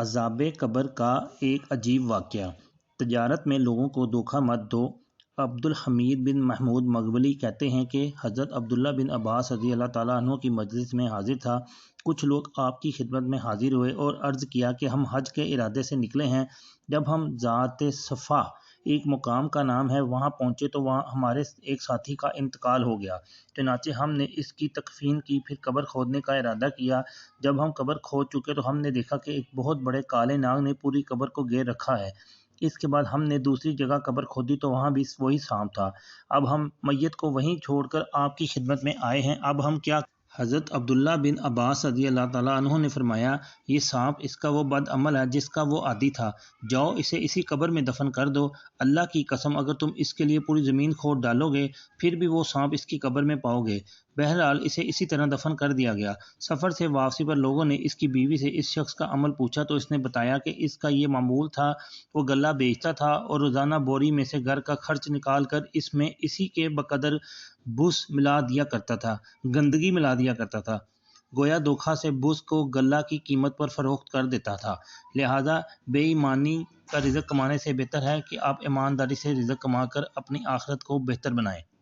عذاب قبر کا ایک عجیب واقعہ۔ تجارت میں لوگوں کو دھوکہ مت دو۔ عبدالحمید بن محمود مغولی کہتے ہیں کہ حضرت عبداللہ بن عباس رضی اللہ تعالیٰ عنہ کی مجلس میں حاضر تھا۔ کچھ لوگ آپ کی خدمت میں حاضر ہوئے اور عرض کیا کہ ہم حج کے ارادے سے نکلے ہیں۔ جب ہم ذات صفا ایک مقام کا نام ہے وہاں پہنچے تو وہاں ہمارے ایک ساتھی کا انتقال ہو گیا۔ چنانچہ ہم نے اس کی تکفین کی، پھر قبر کھودنے کا ارادہ کیا۔ جب ہم قبر کھود چکے تو ہم نے دیکھا کہ ایک بہت بڑے کالے ناگ نے پوری قبر کو گھیر رکھا ہے۔ اس کے بعد ہم نے دوسری جگہ قبر کھودی تو وہاں بھی وہی سانپ تھا۔ اب ہم میت کو وہیں چھوڑ کر آپ کی خدمت میں آئے ہیں، اب ہم کیا؟ حضرت عبداللہ بن عباس رضی اللہ تعالیٰ عنہ نے فرمایا، یہ سانپ اس کا وہ بد عمل ہے جس کا وہ عادی تھا، جاؤ اسے اسی قبر میں دفن کر دو۔ اللہ کی قسم اگر تم اس کے لیے پوری زمین کھود ڈالو گے پھر بھی وہ سانپ اس کی قبر میں پاؤ گے۔ بہرحال اسے اسی طرح دفن کر دیا گیا۔ سفر سے واپسی پر لوگوں نے اس کی بیوی سے اس شخص کا عمل پوچھا تو اس نے بتایا کہ اس کا یہ معمول تھا، وہ غلہ بیچتا تھا اور روزانہ بوری میں سے گھر کا خرچ نکال کر اس میں اسی کے بقدر بس ملا دیا کرتا تھا، گندگی ملا دیا کرتا تھا، گویا دھوکہ سے بس کو غلہ کی قیمت پر فروخت کر دیتا تھا۔ لہذا بے ایمانی کا رزق کمانے سے بہتر ہے کہ آپ ایمانداری سے رزق کما کر اپنی آخرت کو بہتر بنائیں۔